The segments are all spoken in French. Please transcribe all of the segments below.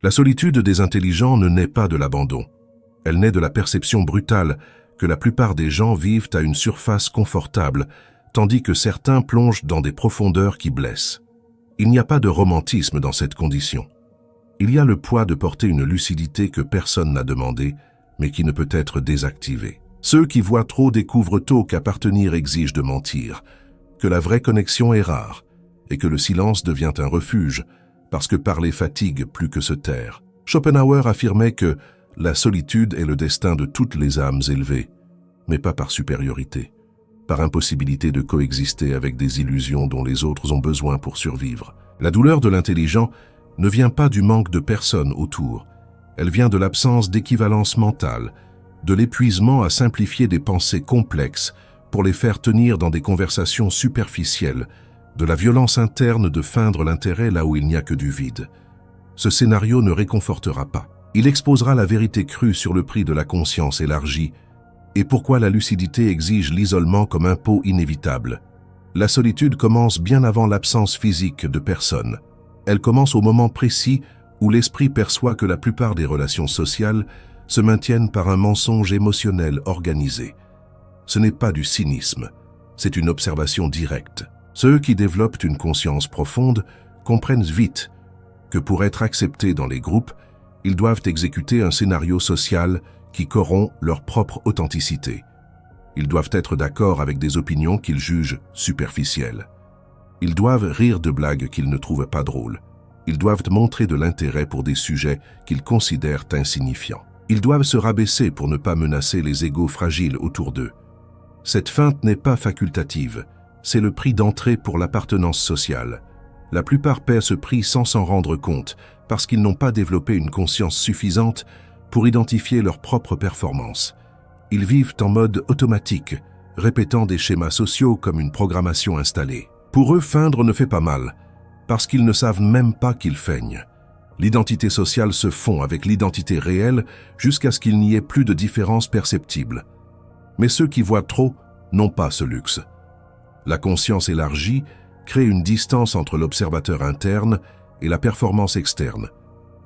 La solitude des intelligents ne naît pas de l'abandon. Elle naît de la perception brutale que la plupart des gens vivent à une surface confortable, tandis que certains plongent dans des profondeurs qui blessent. Il n'y a pas de romantisme dans cette condition. Il y a le poids de porter une lucidité que personne n'a demandée, mais qui ne peut être désactivée. Ceux qui voient trop découvrent tôt qu'appartenir exige de mentir, que la vraie connexion est rare, et que le silence devient un refuge, parce que parler fatigue plus que se taire. Schopenhauer affirmait que la solitude est le destin de toutes les âmes élevées, mais pas par supériorité, par impossibilité de coexister avec des illusions dont les autres ont besoin pour survivre. La douleur de l'intelligent ne vient pas du manque de personnes autour, elle vient de l'absence d'équivalence mentale, de l'épuisement à simplifier des pensées complexes pour les faire tenir dans des conversations superficielles, de la violence interne de feindre l'intérêt là où il n'y a que du vide. Ce scénario ne réconfortera pas. Il exposera la vérité crue sur le prix de la conscience élargie et pourquoi la lucidité exige l'isolement comme impôt inévitable. La solitude commence bien avant l'absence physique de personne. Elle commence au moment précis où l'esprit perçoit que la plupart des relations sociales se maintiennent par un mensonge émotionnel organisé. Ce n'est pas du cynisme, c'est une observation directe. Ceux qui développent une conscience profonde comprennent vite que pour être acceptés dans les groupes, ils doivent exécuter un scénario social qui corrompt leur propre authenticité. Ils doivent être d'accord avec des opinions qu'ils jugent superficielles. Ils doivent rire de blagues qu'ils ne trouvent pas drôles. Ils doivent montrer de l'intérêt pour des sujets qu'ils considèrent insignifiants. Ils doivent se rabaisser pour ne pas menacer les égos fragiles autour d'eux. Cette feinte n'est pas facultative, c'est le prix d'entrée pour l'appartenance sociale. La plupart paient ce prix sans s'en rendre compte, parce qu'ils n'ont pas développé une conscience suffisante pour identifier leurs propres performances. Ils vivent en mode automatique, répétant des schémas sociaux comme une programmation installée. Pour eux, feindre ne fait pas mal, parce qu'ils ne savent même pas qu'ils feignent. L'identité sociale se fond avec l'identité réelle jusqu'à ce qu'il n'y ait plus de différence perceptible. Mais ceux qui voient trop n'ont pas ce luxe. La conscience élargie crée une distance entre l'observateur interne et la performance externe.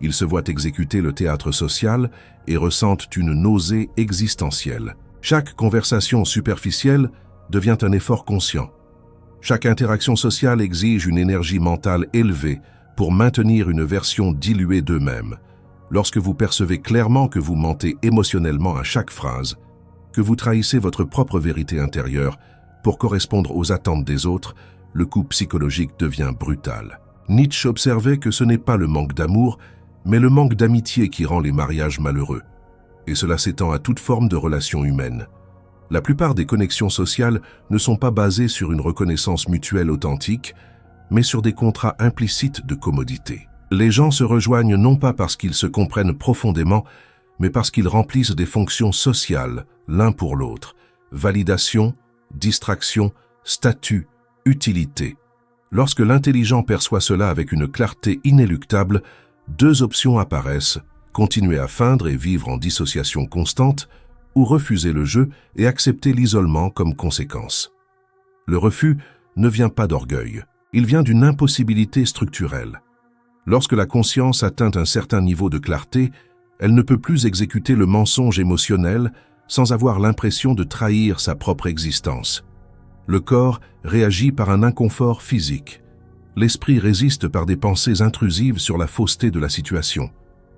Ils se voient exécuter le théâtre social et ressentent une nausée existentielle. Chaque conversation superficielle devient un effort conscient. Chaque interaction sociale exige une énergie mentale élevée pour maintenir une version diluée d'eux-mêmes. Lorsque vous percevez clairement que vous mentez émotionnellement à chaque phrase, que vous trahissez votre propre vérité intérieure pour correspondre aux attentes des autres, le coup psychologique devient brutal. Nietzsche observait que ce n'est pas le manque d'amour, mais le manque d'amitié qui rend les mariages malheureux. Et cela s'étend à toute forme de relation humaine. La plupart des connexions sociales ne sont pas basées sur une reconnaissance mutuelle authentique, mais sur des contrats implicites de commodité. Les gens se rejoignent non pas parce qu'ils se comprennent profondément, mais parce qu'ils remplissent des fonctions sociales l'un pour l'autre. Validation, distraction, statut, utilité. Lorsque l'intelligent perçoit cela avec une clarté inéluctable, deux options apparaissent: continuer à feindre et vivre en dissociation constante, ou refuser le jeu et accepter l'isolement comme conséquence. Le refus ne vient pas d'orgueil, il vient d'une impossibilité structurelle. Lorsque la conscience atteint un certain niveau de clarté, elle ne peut plus exécuter le mensonge émotionnel sans avoir l'impression de trahir sa propre existence. Le corps réagit par un inconfort physique. L'esprit résiste par des pensées intrusives sur la fausseté de la situation.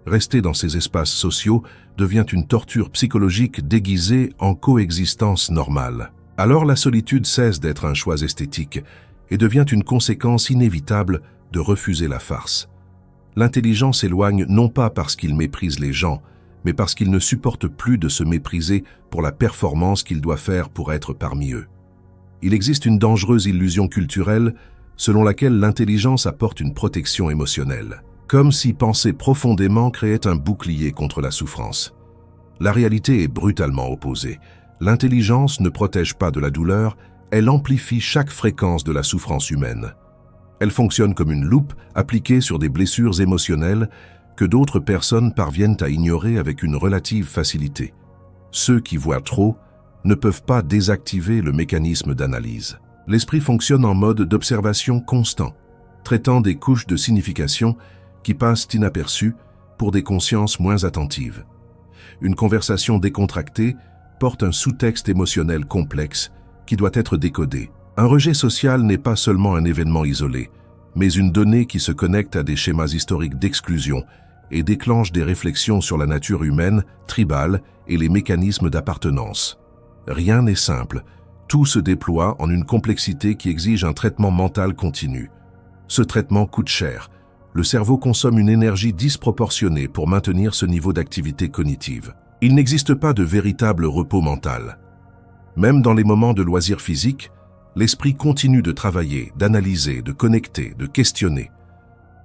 Rester dans ces espaces sociaux devient une torture psychologique déguisée en coexistence normale. Alors la solitude cesse d'être un choix esthétique et devient une conséquence inévitable de refuser la farce. L'intelligent s'éloigne non pas parce qu'il méprise les gens, mais parce qu'il ne supporte plus de se mépriser pour la performance qu'il doit faire pour être parmi eux. Il existe une dangereuse illusion culturelle selon laquelle l'intelligence apporte une protection émotionnelle, comme si penser profondément créait un bouclier contre la souffrance. La réalité est brutalement opposée. L'intelligence ne protège pas de la douleur, elle amplifie chaque fréquence de la souffrance humaine. Elle fonctionne comme une loupe appliquée sur des blessures émotionnelles que d'autres personnes parviennent à ignorer avec une relative facilité. Ceux qui voient trop ne peuvent pas désactiver le mécanisme d'analyse. L'esprit fonctionne en mode d'observation constant, traitant des couches de signification qui passent inaperçues pour des consciences moins attentives. Une conversation décontractée porte un sous-texte émotionnel complexe qui doit être décodé. Un rejet social n'est pas seulement un événement isolé, mais une donnée qui se connecte à des schémas historiques d'exclusion et déclenche des réflexions sur la nature humaine, tribale et les mécanismes d'appartenance. Rien n'est simple, tout se déploie en une complexité qui exige un traitement mental continu. Ce traitement coûte cher. Le cerveau consomme une énergie disproportionnée pour maintenir ce niveau d'activité cognitive. Il n'existe pas de véritable repos mental. Même dans les moments de loisirs physiques, l'esprit continue de travailler, d'analyser, de connecter, de questionner.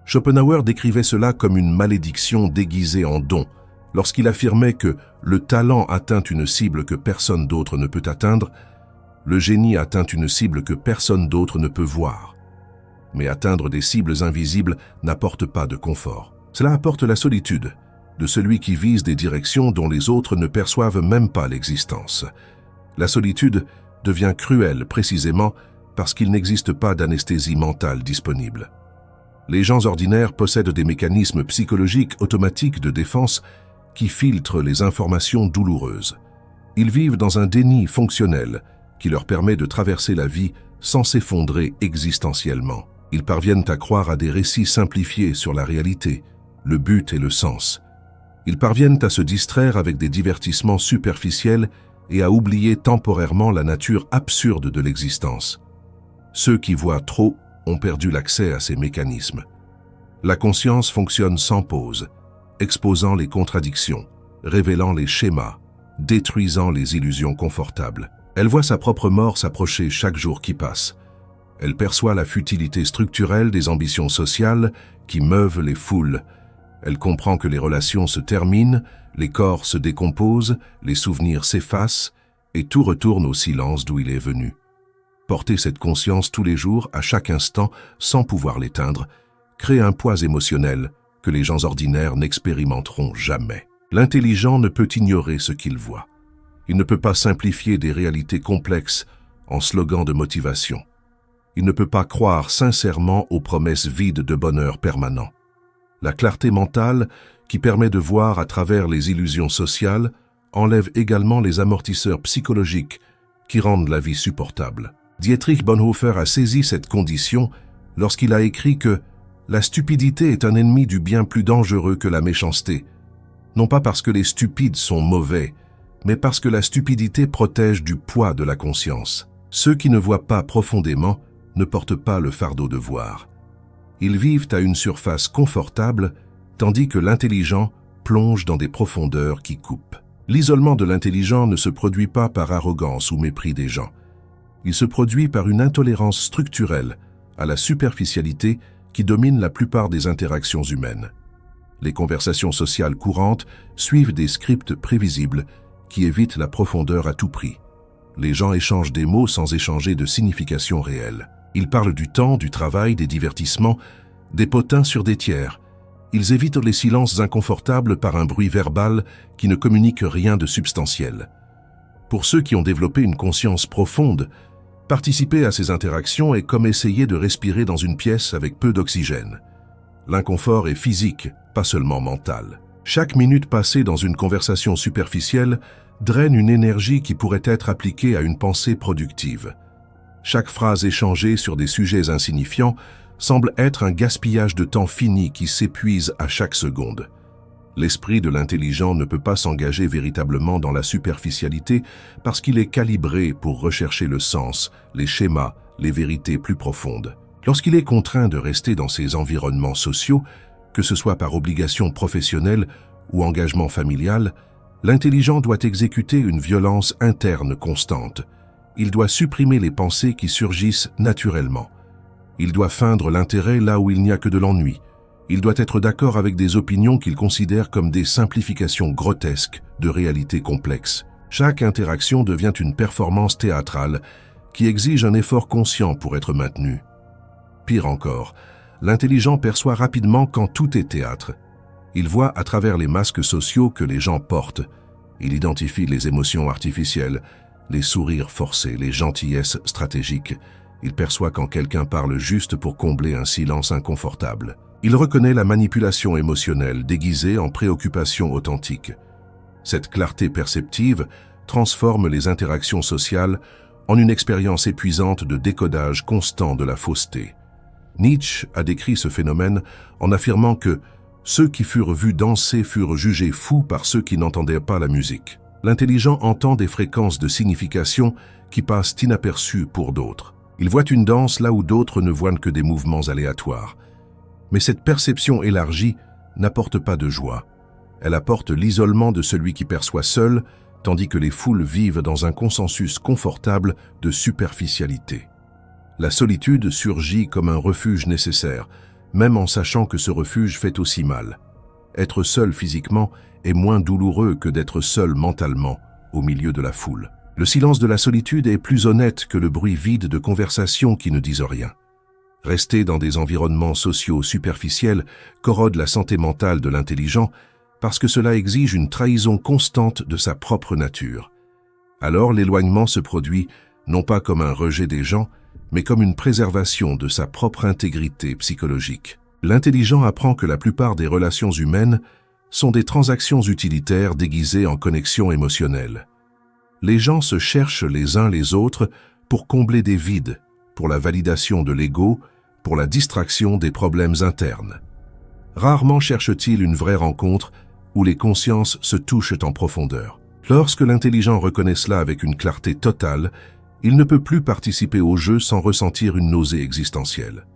Schopenhauer décrivait cela comme une malédiction déguisée en don, lorsqu'il affirmait que le talent atteint une cible que personne d'autre ne peut atteindre, le génie atteint une cible que personne d'autre ne peut voir. Mais atteindre des cibles invisibles n'apporte pas de confort. Cela apporte la solitude de celui qui vise des directions dont les autres ne perçoivent même pas l'existence. La solitude devient cruelle précisément parce qu'il n'existe pas d'anesthésie mentale disponible. Les gens ordinaires possèdent des mécanismes psychologiques automatiques de défense qui filtrent les informations douloureuses. Ils vivent dans un déni fonctionnel qui leur permet de traverser la vie sans s'effondrer existentiellement. Ils parviennent à croire à des récits simplifiés sur la réalité, le but et le sens. Ils parviennent à se distraire avec des divertissements superficiels et à oublier temporairement la nature absurde de l'existence. Ceux qui voient trop ont perdu l'accès à ces mécanismes. La conscience fonctionne sans pause, exposant les contradictions, révélant les schémas, détruisant les illusions confortables. Elle voit sa propre mort s'approcher chaque jour qui passe. Elle perçoit la futilité structurelle des ambitions sociales qui meuvent les foules. Elle comprend que les relations se terminent, les corps se décomposent, les souvenirs s'effacent, et tout retourne au silence d'où il est venu. Porter cette conscience tous les jours, à chaque instant, sans pouvoir l'éteindre, crée un poids émotionnel que les gens ordinaires n'expérimenteront jamais. L'intelligent ne peut ignorer ce qu'il voit. Il ne peut pas simplifier des réalités complexes en slogan de motivation. Il ne peut pas croire sincèrement aux promesses vides de bonheur permanent. La clarté mentale, qui permet de voir à travers les illusions sociales, enlève également les amortisseurs psychologiques qui rendent la vie supportable. Dietrich Bonhoeffer a saisi cette condition lorsqu'il a écrit que la stupidité est un ennemi du bien plus dangereux que la méchanceté, non pas parce que les stupides sont mauvais, mais parce que la stupidité protège du poids de la conscience. Ceux qui ne voient pas profondément ne portent pas le fardeau de voir. Ils vivent à une surface confortable, tandis que l'intelligent plonge dans des profondeurs qui coupent. L'isolement de l'intelligent ne se produit pas par arrogance ou mépris des gens. Il se produit par une intolérance structurelle à la superficialité qui domine la plupart des interactions humaines. Les conversations sociales courantes suivent des scripts prévisibles qui évitent la profondeur à tout prix. Les gens échangent des mots sans échanger de signification réelle. Ils parlent du temps, du travail, des divertissements, des potins sur des tiers. Ils évitent les silences inconfortables par un bruit verbal qui ne communique rien de substantiel. Pour ceux qui ont développé une conscience profonde, participer à ces interactions est comme essayer de respirer dans une pièce avec peu d'oxygène. L'inconfort est physique, pas seulement mental. Chaque minute passée dans une conversation superficielle draine une énergie qui pourrait être appliquée à une pensée productive. Chaque phrase échangée sur des sujets insignifiants semble être un gaspillage de temps fini qui s'épuise à chaque seconde. L'esprit de l'intelligent ne peut pas s'engager véritablement dans la superficialité parce qu'il est calibré pour rechercher le sens, les schémas, les vérités plus profondes. Lorsqu'il est contraint de rester dans ces environnements sociaux, que ce soit par obligation professionnelle ou engagement familial, l'intelligent doit exécuter une violence interne constante. Il doit supprimer les pensées qui surgissent naturellement. Il doit feindre l'intérêt là où il n'y a que de l'ennui. Il doit être d'accord avec des opinions qu'il considère comme des simplifications grotesques de réalités complexes. Chaque interaction devient une performance théâtrale qui exige un effort conscient pour être maintenu. Pire encore, l'intelligent perçoit rapidement quand tout est théâtre. Il voit à travers les masques sociaux que les gens portent. Il identifie les émotions artificielles, les sourires forcés, les gentillesses stratégiques. Il perçoit quand quelqu'un parle juste pour combler un silence inconfortable. Il reconnaît la manipulation émotionnelle déguisée en préoccupation authentique. Cette clarté perceptive transforme les interactions sociales en une expérience épuisante de décodage constant de la fausseté. Nietzsche a décrit ce phénomène en affirmant que ceux qui furent vus danser furent jugés fous par ceux qui n'entendaient pas la musique. L'intelligent entend des fréquences de signification qui passent inaperçues pour d'autres. Il voit une danse là où d'autres ne voient que des mouvements aléatoires. Mais cette perception élargie n'apporte pas de joie. Elle apporte l'isolement de celui qui perçoit seul, tandis que les foules vivent dans un consensus confortable de superficialité. La solitude surgit comme un refuge nécessaire, même en sachant que ce refuge fait aussi mal. Être seul physiquement est moins douloureux que d'être seul mentalement au milieu de la foule. Le silence de la solitude est plus honnête que le bruit vide de conversations qui ne disent rien. Rester dans des environnements sociaux superficiels corrode la santé mentale de l'intelligent parce que cela exige une trahison constante de sa propre nature. Alors l'éloignement se produit non pas comme un rejet des gens, mais comme une préservation de sa propre intégrité psychologique. L'intelligent apprend que la plupart des relations humaines sont des transactions utilitaires déguisées en connexions émotionnelles. Les gens se cherchent les uns les autres pour combler des vides, pour la validation de l'ego, pour la distraction des problèmes internes. Rarement cherche-t-il une vraie rencontre où les consciences se touchent en profondeur. Lorsque l'intelligent reconnaît cela avec une clarté totale, il ne peut plus participer au jeu sans ressentir une nausée existentielle.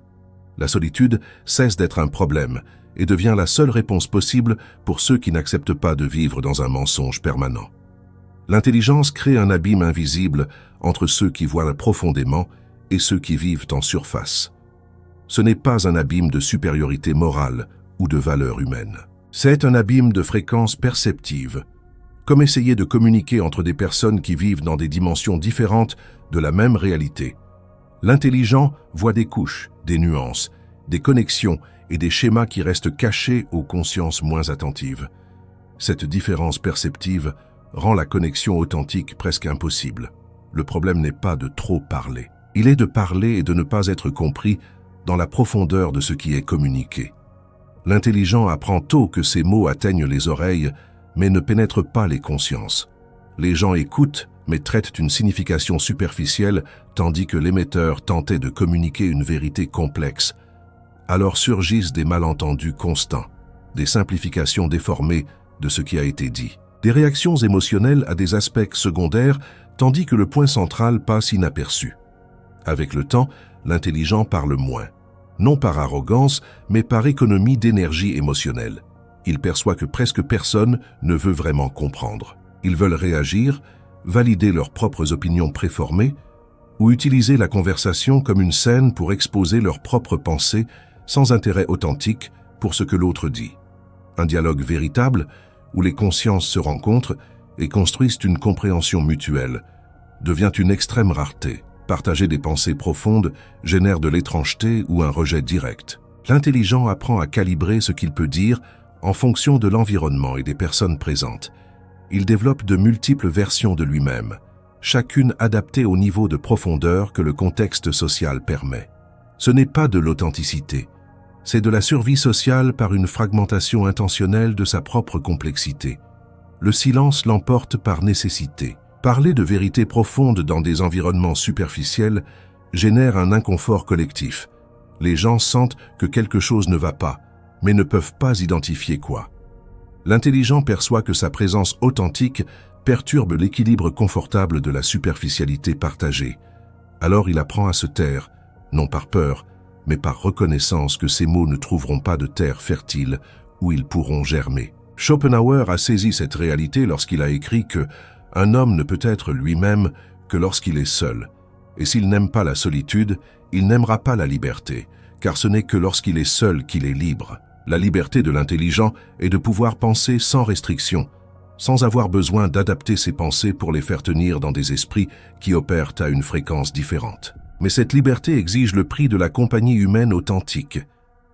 La solitude cesse d'être un problème et devient la seule réponse possible pour ceux qui n'acceptent pas de vivre dans un mensonge permanent. L'intelligence crée un abîme invisible entre ceux qui voient profondément et ceux qui vivent en surface. Ce n'est pas un abîme de supériorité morale ou de valeur humaine. C'est un abîme de fréquences perceptives, comme essayer de communiquer entre des personnes qui vivent dans des dimensions différentes de la même réalité. L'intelligent voit des couches, des nuances, des connexions et des schémas qui restent cachés aux consciences moins attentives. Cette différence perceptive rend la connexion authentique presque impossible. Le problème n'est pas de trop parler. Il est de parler et de ne pas être compris dans la profondeur de ce qui est communiqué. L'intelligent apprend tôt que ces mots atteignent les oreilles, mais ne pénètrent pas les consciences. Les gens écoutent, mais traitent une signification superficielle, tandis que l'émetteur tentait de communiquer une vérité complexe. Alors surgissent des malentendus constants, des simplifications déformées de ce qui a été dit. Des réactions émotionnelles à des aspects secondaires, tandis que le point central passe inaperçu. Avec le temps, l'intelligent parle moins. Non par arrogance, mais par économie d'énergie émotionnelle. Il perçoit que presque personne ne veut vraiment comprendre. Ils veulent réagir, valider leurs propres opinions préformées, ou utiliser la conversation comme une scène pour exposer leurs propres pensées sans intérêt authentique pour ce que l'autre dit. Un dialogue véritable, où les consciences se rencontrent et construisent une compréhension mutuelle, devient une extrême rareté. Partager des pensées profondes génère de l'étrangeté ou un rejet direct. L'intelligent apprend à calibrer ce qu'il peut dire en fonction de l'environnement et des personnes présentes. Il développe de multiples versions de lui-même, chacune adaptée au niveau de profondeur que le contexte social permet. Ce n'est pas de l'authenticité, c'est de la survie sociale par une fragmentation intentionnelle de sa propre complexité. Le silence l'emporte par nécessité. Parler de vérités profondes dans des environnements superficiels génère un inconfort collectif. Les gens sentent que quelque chose ne va pas, mais ne peuvent pas identifier quoi. L'intelligent perçoit que sa présence authentique perturbe l'équilibre confortable de la superficialité partagée. Alors il apprend à se taire, non par peur, mais par reconnaissance que ces mots ne trouveront pas de terre fertile où ils pourront germer. Schopenhauer a saisi cette réalité lorsqu'il a écrit que un homme ne peut être lui-même que lorsqu'il est seul. Et s'il n'aime pas la solitude, il n'aimera pas la liberté, car ce n'est que lorsqu'il est seul qu'il est libre. La liberté de l'intelligent est de pouvoir penser sans restriction, sans avoir besoin d'adapter ses pensées pour les faire tenir dans des esprits qui opèrent à une fréquence différente. Mais cette liberté exige le prix de la compagnie humaine authentique.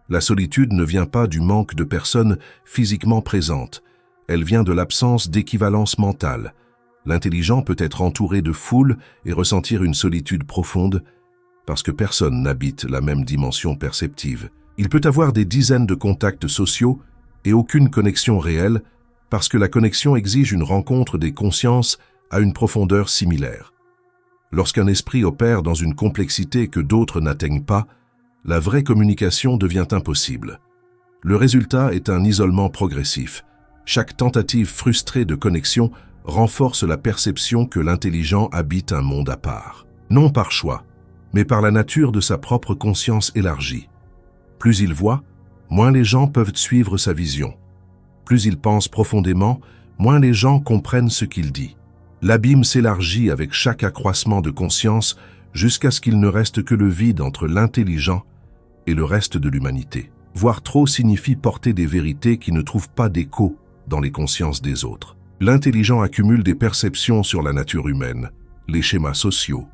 La solitude ne vient pas du manque de personnes physiquement présentes, elle vient de l'absence d'équivalence mentale. L'intelligent peut être entouré de foule et ressentir une solitude profonde parce que personne n'habite la même dimension perceptive. Il peut avoir des dizaines de contacts sociaux et aucune connexion réelle parce que la connexion exige une rencontre des consciences à une profondeur similaire. Lorsqu'un esprit opère dans une complexité que d'autres n'atteignent pas, la vraie communication devient impossible. Le résultat est un isolement progressif. Chaque tentative frustrée de connexion renforce la perception que l'intelligent habite un monde à part. Non par choix, mais par la nature de sa propre conscience élargie. Plus il voit, moins les gens peuvent suivre sa vision. Plus il pense profondément, moins les gens comprennent ce qu'il dit. L'abîme s'élargit avec chaque accroissement de conscience jusqu'à ce qu'il ne reste que le vide entre l'intelligent et le reste de l'humanité. Voir trop signifie porter des vérités qui ne trouvent pas d'écho dans les consciences des autres. L'intelligent accumule des perceptions sur la nature humaine, les schémas sociaux,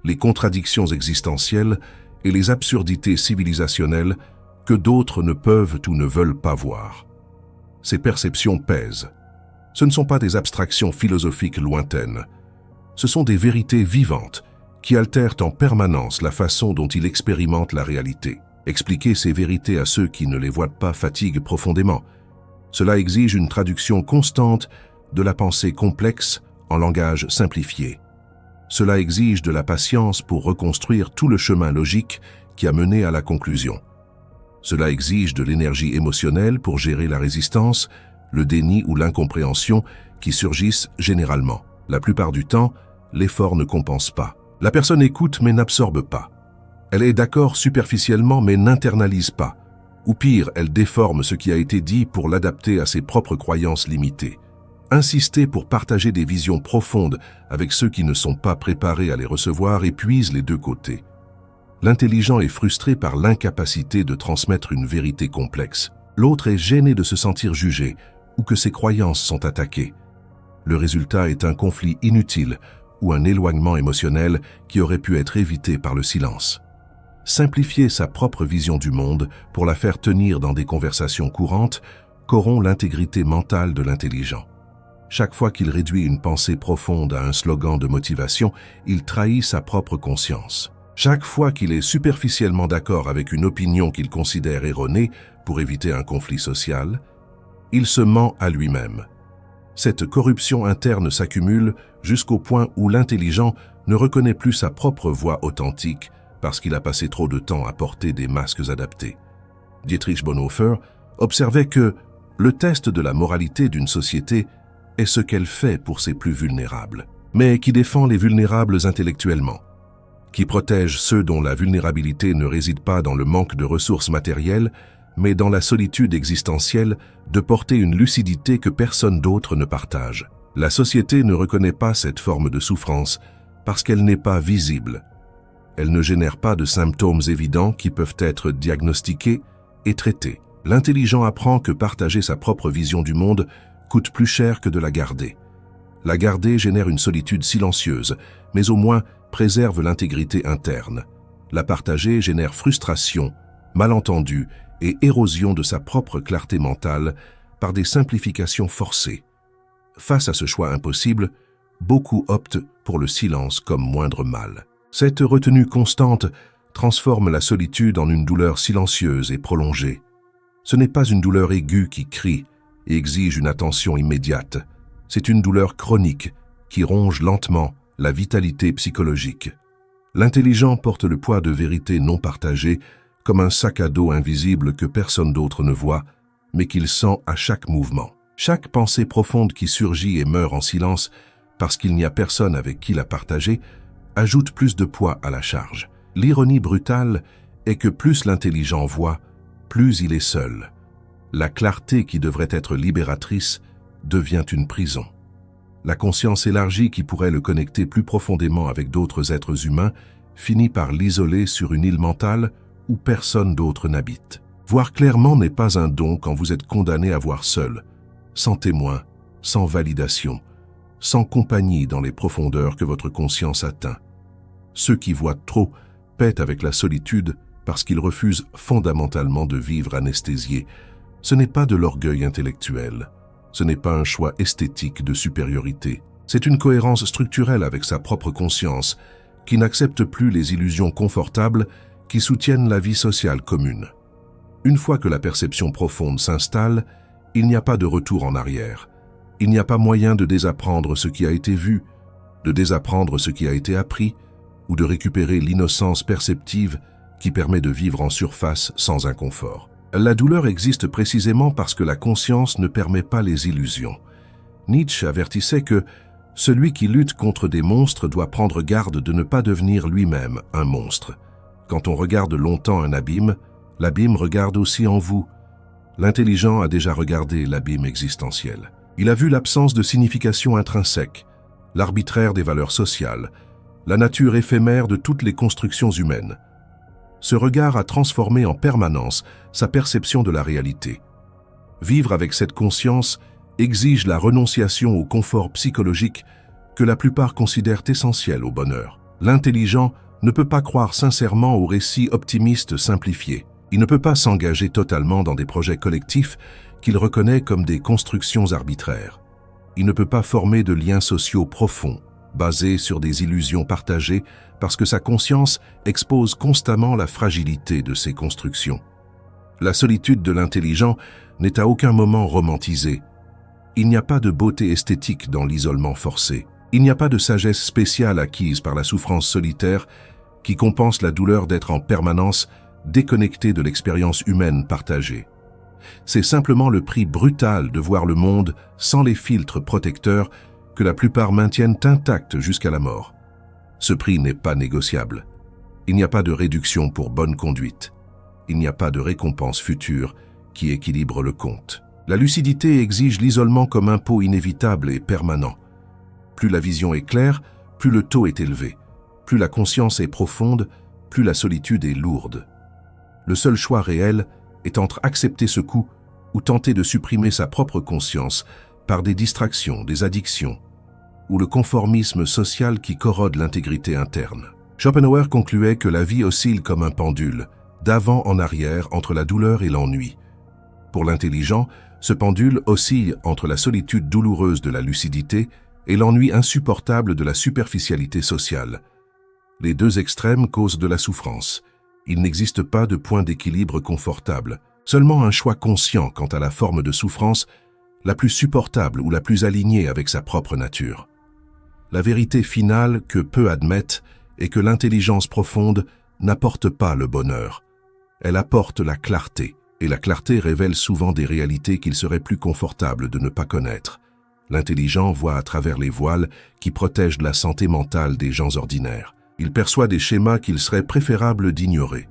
les contradictions existentielles et les absurdités civilisationnelles que d'autres ne peuvent ou ne veulent pas voir. Ces perceptions pèsent. Ce ne sont pas des abstractions philosophiques lointaines. Ce sont des vérités vivantes qui altèrent en permanence la façon dont il expérimente la réalité. Expliquer ces vérités à ceux qui ne les voient pas fatigue profondément. Cela exige une traduction constante de la pensée complexe en langage simplifié. Cela exige de la patience pour reconstruire tout le chemin logique qui a mené à la conclusion. Cela exige de l'énergie émotionnelle pour gérer la résistance, le déni ou l'incompréhension qui surgissent généralement. La plupart du temps, l'effort ne compense pas. La personne écoute mais n'absorbe pas. Elle est d'accord superficiellement mais n'internalise pas. Ou pire, elle déforme ce qui a été dit pour l'adapter à ses propres croyances limitées. Insister pour partager des visions profondes avec ceux qui ne sont pas préparés à les recevoir épuise les deux côtés. L'intelligent est frustré par l'incapacité de transmettre une vérité complexe. L'autre est gêné de se sentir jugé ou que ses croyances sont attaquées. Le résultat est un conflit inutile ou un éloignement émotionnel qui aurait pu être évité par le silence. Simplifier sa propre vision du monde pour la faire tenir dans des conversations courantes corrompt l'intégrité mentale de l'intelligent. Chaque fois qu'il réduit une pensée profonde à un slogan de motivation, il trahit sa propre conscience. Chaque fois qu'il est superficiellement d'accord avec une opinion qu'il considère erronée pour éviter un conflit social, il se ment à lui-même. Cette corruption interne s'accumule jusqu'au point où l'intelligent ne reconnaît plus sa propre voix authentique parce qu'il a passé trop de temps à porter des masques adaptés. Dietrich Bonhoeffer observait que le test de la moralité d'une société est ce qu'elle fait pour ses plus vulnérables, mais qui défend les vulnérables intellectuellement, qui protège ceux dont la vulnérabilité ne réside pas dans le manque de ressources matérielles, mais dans la solitude existentielle de porter une lucidité que personne d'autre ne partage. La société ne reconnaît pas cette forme de souffrance parce qu'elle n'est pas visible. Elle ne génère pas de symptômes évidents qui peuvent être diagnostiqués et traités. L'intelligent apprend que partager sa propre vision du monde coûte plus cher que de la garder. La garder génère une solitude silencieuse, mais au moins préserve l'intégrité interne. La partager génère frustration, malentendu et érosion de sa propre clarté mentale par des simplifications forcées. Face à ce choix impossible, beaucoup optent pour le silence comme moindre mal. Cette retenue constante transforme la solitude en une douleur silencieuse et prolongée. Ce n'est pas une douleur aiguë qui crie et exige une attention immédiate. C'est une douleur chronique qui ronge lentement la vitalité psychologique. L'intelligent porte le poids de vérités non partagées comme un sac à dos invisible que personne d'autre ne voit, mais qu'il sent à chaque mouvement. Chaque pensée profonde qui surgit et meurt en silence parce qu'il n'y a personne avec qui la partager ajoute plus de poids à la charge. L'ironie brutale est que plus l'intelligent voit, plus il est seul. La clarté qui devrait être libératrice devient une prison. La conscience élargie qui pourrait le connecter plus profondément avec d'autres êtres humains finit par l'isoler sur une île mentale où personne d'autre n'habite. Voir clairement n'est pas un don quand vous êtes condamné à voir seul, sans témoin, sans validation, sans compagnie dans les profondeurs que votre conscience atteint. Ceux qui voient trop paient avec la solitude parce qu'ils refusent fondamentalement de vivre anesthésiés. Ce n'est pas de l'orgueil intellectuel, ce n'est pas un choix esthétique de supériorité. C'est une cohérence structurelle avec sa propre conscience qui n'accepte plus les illusions confortables qui soutiennent la vie sociale commune. Une fois que la perception profonde s'installe, il n'y a pas de retour en arrière. Il n'y a pas moyen de désapprendre ce qui a été vu, de désapprendre ce qui a été appris, ou de récupérer l'innocence perceptive qui permet de vivre en surface sans inconfort. La douleur existe précisément parce que la conscience ne permet pas les illusions. Nietzsche avertissait que celui qui lutte contre des monstres doit prendre garde de ne pas devenir lui-même un monstre. Quand on regarde longtemps un abîme, l'abîme regarde aussi en vous. L'intelligent a déjà regardé l'abîme existentiel. Il a vu l'absence de signification intrinsèque, l'arbitraire des valeurs sociales, la nature éphémère de toutes les constructions humaines. Ce regard a transformé en permanence sa perception de la réalité. Vivre avec cette conscience exige la renonciation au confort psychologique que la plupart considèrent essentiel au bonheur. L'intelligent ne peut pas croire sincèrement aux récits optimistes simplifiés. Il ne peut pas s'engager totalement dans des projets collectifs qu'il reconnaît comme des constructions arbitraires. Il ne peut pas former de liens sociaux profonds, basés sur des illusions partagées, parce que sa conscience expose constamment la fragilité de ces constructions. La solitude de l'intelligent n'est à aucun moment romantisée. Il n'y a pas de beauté esthétique dans l'isolement forcé. Il n'y a pas de sagesse spéciale acquise par la souffrance solitaire qui compense la douleur d'être en permanence déconnecté de l'expérience humaine partagée. C'est simplement le prix brutal de voir le monde sans les filtres protecteurs que la plupart maintiennent intacts jusqu'à la mort. Ce prix n'est pas négociable. Il n'y a pas de réduction pour bonne conduite. Il n'y a pas de récompense future qui équilibre le compte. La lucidité exige l'isolement comme impôt inévitable et permanent. Plus la vision est claire, plus le taux est élevé. Plus la conscience est profonde, plus la solitude est lourde. Le seul choix réel est entre accepter ce coup ou tenter de supprimer sa propre conscience par des distractions, des addictions, ou le conformisme social qui corrode l'intégrité interne. Schopenhauer concluait que la vie oscille comme un pendule, d'avant en arrière entre la douleur et l'ennui. Pour l'intelligent, ce pendule oscille entre la solitude douloureuse de la lucidité et l'ennui insupportable de la superficialité sociale. Les deux extrêmes causent de la souffrance. Il n'existe pas de point d'équilibre confortable, seulement un choix conscient quant à la forme de souffrance la plus supportable ou la plus alignée avec sa propre nature. La vérité finale que peu admettent est que l'intelligence profonde n'apporte pas le bonheur. Elle apporte la clarté, et la clarté révèle souvent des réalités qu'il serait plus confortable de ne pas connaître. L'intelligent voit à travers les voiles qui protègent la santé mentale des gens ordinaires. Il perçoit des schémas qu'il serait préférable d'ignorer.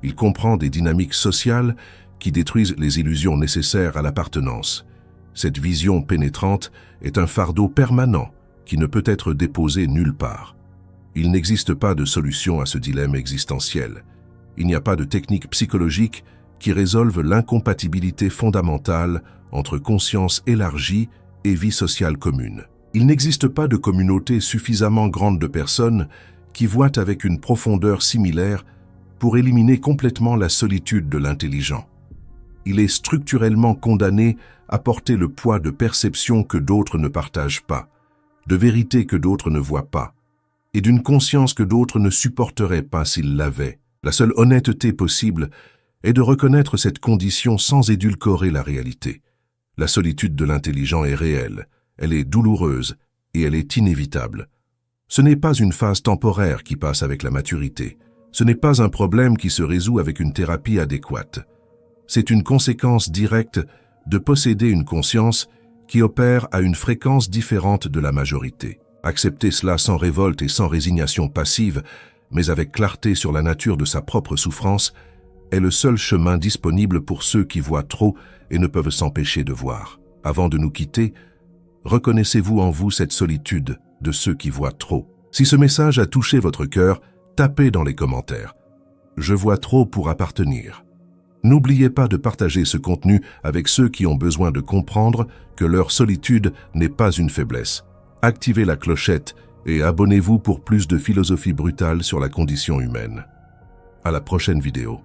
Il comprend des dynamiques sociales qui détruisent les illusions nécessaires à l'appartenance. Cette vision pénétrante est un fardeau permanent qui ne peut être déposé nulle part. Il n'existe pas de solution à ce dilemme existentiel. Il n'y a pas de technique psychologique qui résolve l'incompatibilité fondamentale entre conscience élargie et vie sociale commune. Il n'existe pas de communauté suffisamment grande de personnes qui voient avec une profondeur similaire pour éliminer complètement la solitude de l'intelligent. Il est structurellement condamné à porter le poids de perceptions que d'autres ne partagent pas, de vérités que d'autres ne voient pas, et d'une conscience que d'autres ne supporteraient pas s'ils l'avaient. La seule honnêteté possible est de reconnaître cette condition sans édulcorer la réalité. La solitude de l'intelligent est réelle, elle est douloureuse et elle est inévitable. Ce n'est pas une phase temporaire qui passe avec la maturité. Ce n'est pas un problème qui se résout avec une thérapie adéquate. C'est une conséquence directe de posséder une conscience qui opère à une fréquence différente de la majorité. Accepter cela sans révolte et sans résignation passive, mais avec clarté sur la nature de sa propre souffrance, est le seul chemin disponible pour ceux qui voient trop et ne peuvent s'empêcher de voir. Avant de nous quitter, reconnaissez-vous en vous cette solitude de ceux qui voient trop. Si ce message a touché votre cœur, tapez dans les commentaires. Je vois trop pour appartenir. N'oubliez pas de partager ce contenu avec ceux qui ont besoin de comprendre que leur solitude n'est pas une faiblesse. Activez la clochette et abonnez-vous pour plus de philosophie brutale sur la condition humaine. À la prochaine vidéo.